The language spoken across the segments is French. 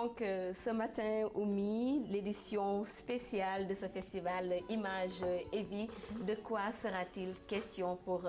donc ce matin au Mi, l'édition spéciale de ce festival Images et Vie. De quoi sera-t-il question pour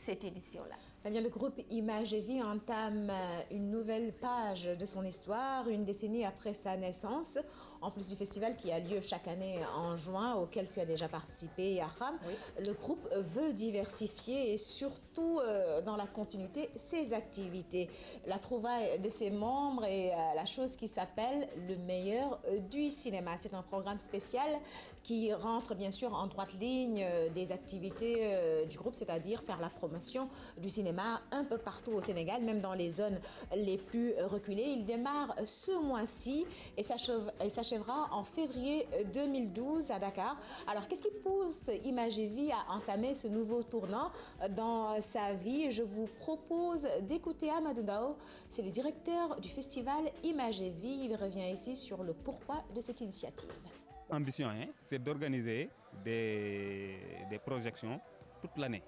cette édition-là? Eh bien, le groupe Images et Vie entame une nouvelle page de son histoire, une décennie après sa naissance. En plus du festival qui a lieu chaque année en juin, auquel tu as déjà participé, Yaham, oui. Le groupe veut diversifier et surtout, dans la continuité, ses activités. La trouvaille de ses membres est la chose qui s'appelle le meilleur du cinéma. C'est un programme spécial qui rentre bien sûr en droite ligne des activités du groupe, c'est-à-dire faire la promotion du cinéma un peu partout au Sénégal, même dans les zones les plus reculées. Il démarre ce mois-ci et s'achèvera en février 2012 à Dakar. Alors, qu'est-ce qui pousse Images et Vie à entamer ce nouveau tournant dans sa vie? Je vous propose d'écouter Amadou Dao, c'est le directeur du festival Images et Vie. Il revient ici sur le pourquoi de cette initiative. L'ambition, c'est d'organiser des projections toute l'année.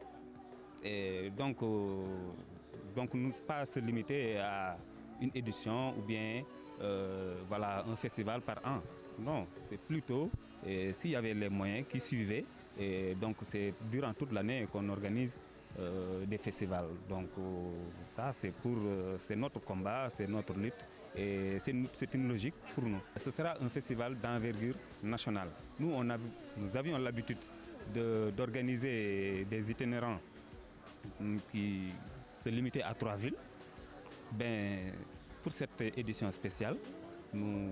Et donc ne pas se limiter à une édition ou bien voilà, un festival par an. Non, c'est plutôt s'il y avait les moyens qui suivaient. Et donc c'est durant toute l'année qu'on organise des festivals. Donc ça c'est notre combat, c'est notre lutte. Et c'est une logique pour nous. Ce sera un festival d'envergure nationale. Nous avions l'habitude d'organiser des itinérants qui se limitaient à 3 villes. Pour cette édition spéciale, nous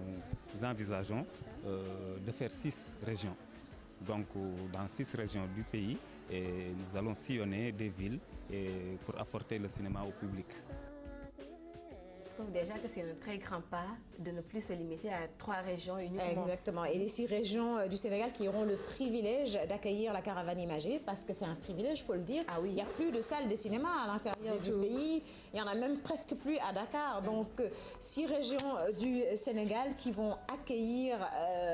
envisageons de faire 6 régions. Donc dans 6 régions du pays, et nous allons sillonner des villes pour apporter le cinéma au public. Je trouve déjà que c'est un très grand pas de ne plus se limiter à 3 régions uniquement. Exactement. Et les 6 régions du Sénégal qui auront le privilège d'accueillir la caravane imagée, parce que c'est un privilège, il faut le dire. Ah oui. Il n'y a plus de salles de cinéma à l'intérieur du pays. Il n'y en a même presque plus à Dakar. Donc, 6 régions du Sénégal qui vont accueillir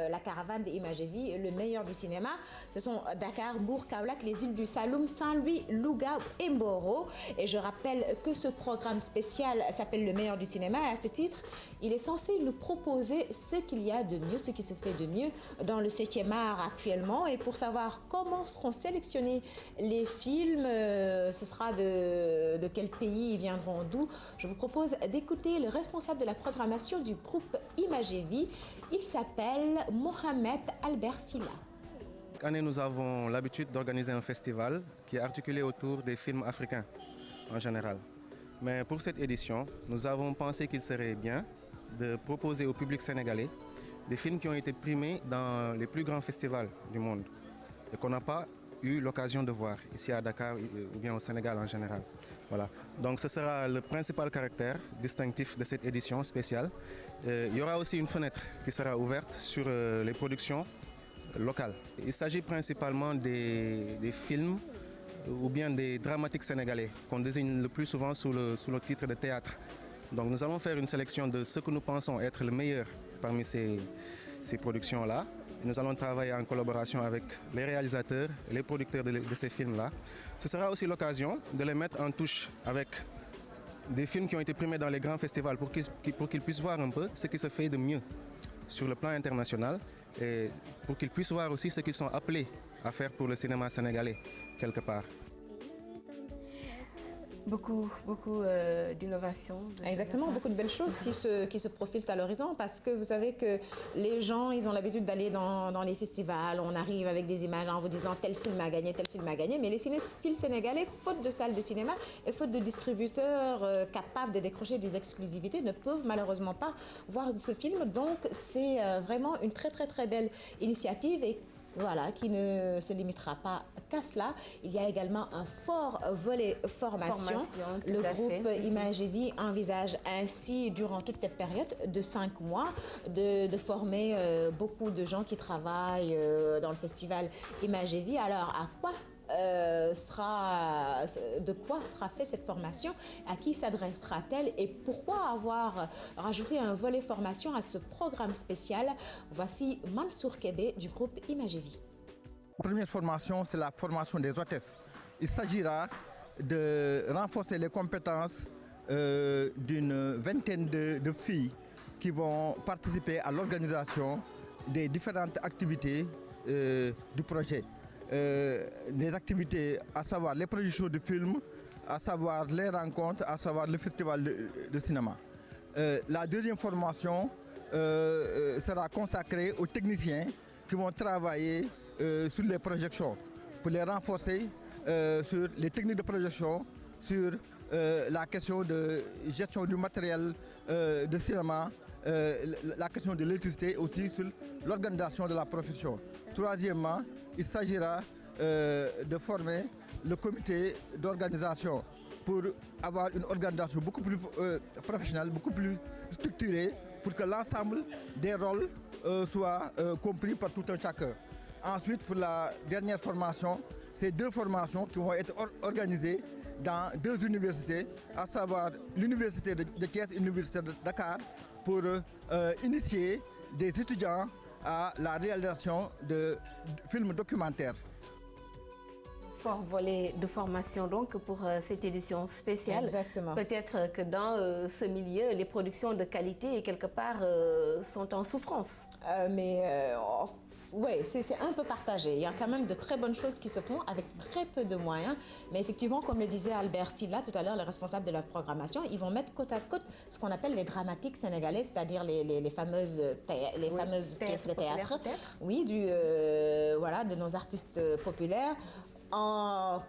la caravane d'Images et Vie, le meilleur du cinéma. Ce sont Dakar, Bour, Kaolack, les îles du Saloum, Saint-Louis, Louga et Mboro. Et je rappelle que ce programme spécial s'appelle le meilleur du cinéma. Et à ce titre, il est censé nous proposer ce qu'il y a de mieux, ce qui se fait de mieux dans le 7e art actuellement. Et pour savoir comment seront sélectionnés les films, ce sera de quel pays ils viendront d'où, je vous propose d'écouter le responsable de la programmation du groupe Images et Vie. Il s'appelle Mohamed Albert Silla. Chaque année, nous avons l'habitude d'organiser un festival qui est articulé autour des films africains en général. Mais pour cette édition, nous avons pensé qu'il serait bien de proposer au public sénégalais des films qui ont été primés dans les plus grands festivals du monde et qu'on n'a pas eu l'occasion de voir ici à Dakar ou bien au Sénégal en général. Voilà. Donc ce sera le principal caractère distinctif de cette édition spéciale. Il y aura aussi une fenêtre qui sera ouverte sur les productions locales. Il s'agit principalement des films ou bien des dramatiques sénégalais qu'on désigne le plus souvent sous le titre de théâtre. Donc nous allons faire une sélection de ce que nous pensons être le meilleur parmi ces productions-là. Nous allons travailler en collaboration avec les réalisateurs et les producteurs de ces films-là. Ce sera aussi l'occasion de les mettre en touche avec des films qui ont été primés dans les grands festivals pour qu'ils puissent voir un peu ce qui se fait de mieux sur le plan international et pour qu'ils puissent voir aussi ce qu'ils sont appelés à faire pour le cinéma sénégalais quelque part. Beaucoup d'innovations. Exactement, beaucoup de belles choses qui se profilent à l'horizon parce que vous savez que les gens, ils ont l'habitude d'aller dans les festivals, on arrive avec des images en vous disant tel film a gagné, mais les cinéphiles sénégalais, faute de salles de cinéma et faute de distributeurs capables de décrocher des exclusivités, ne peuvent malheureusement pas voir ce film. Donc c'est vraiment une très belle initiative et voilà, qui ne se limitera pas qu'à cela. Il y a également un fort volet formation. Le groupe Images et Vie envisage ainsi, durant toute cette période de 5 mois, de former beaucoup de gens qui travaillent dans le festival Images et Vie. Alors, de quoi sera faite cette formation, à qui s'adressera-t-elle et pourquoi avoir rajouté un volet formation à ce programme spécial? Voici Mansour Kébé du groupe Images et Vie. La première formation, c'est la formation des hôtesses. Il s'agira de renforcer les compétences d'une vingtaine de filles qui vont participer à l'organisation des différentes activités du projet. Des activités, à savoir les projections de films, à savoir les rencontres, à savoir le festival de cinéma. La deuxième formation sera consacrée aux techniciens qui vont travailler sur les projections, pour les renforcer sur les techniques de projection, sur la question de gestion du matériel de cinéma, la question de l'électricité, aussi sur l'organisation de la profession. Troisièmement, il s'agira de former le comité d'organisation pour avoir une organisation beaucoup plus professionnelle, beaucoup plus structurée, pour que l'ensemble des rôles soient compris par tout un chacun. Ensuite, pour la dernière formation, c'est 2 formations qui vont être organisées dans 2 universités, à savoir l'université de Thiès et l'université de Dakar, pour initier des étudiants à la réalisation de films documentaires. Fort volet de formation donc pour cette édition spéciale. Exactement. Peut-être que dans ce milieu, les productions de qualité, quelque part, sont en souffrance. Oui, c'est un peu partagé. Il y a quand même de très bonnes choses qui se font avec très peu de moyens. Mais effectivement, comme le disait Albert Silla tout à l'heure, le responsable de la programmation, ils vont mettre côte à côte ce qu'on appelle les dramatiques sénégalais, c'est-à-dire les fameuses pièces de théâtre. Oui, de nos artistes populaires. Pas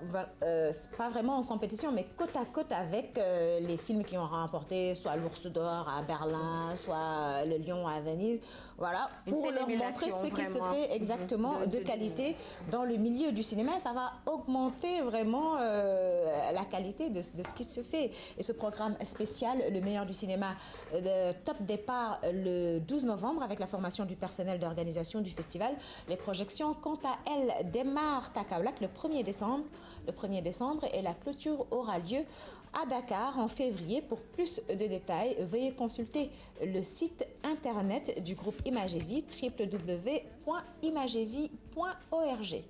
vraiment en compétition, mais côte à côte avec les films qui ont remporté soit l'Ours d'Or à Berlin, soit le Lion à Venise, voilà, pour leur montrer ce qui se fait exactement de qualité dans le milieu du cinéma. Ça va augmenter vraiment la qualité de ce qui se fait. Et ce programme spécial, le meilleur du cinéma, top départ le 12 novembre avec la formation du personnel d'organisation du festival. Les projections, quant à elles, démarrent à Kaolack le 1er décembre et la clôture aura lieu à Dakar en février. Pour plus de détails, veuillez consulter le site internet du groupe Imagevie, www.imagevie.org.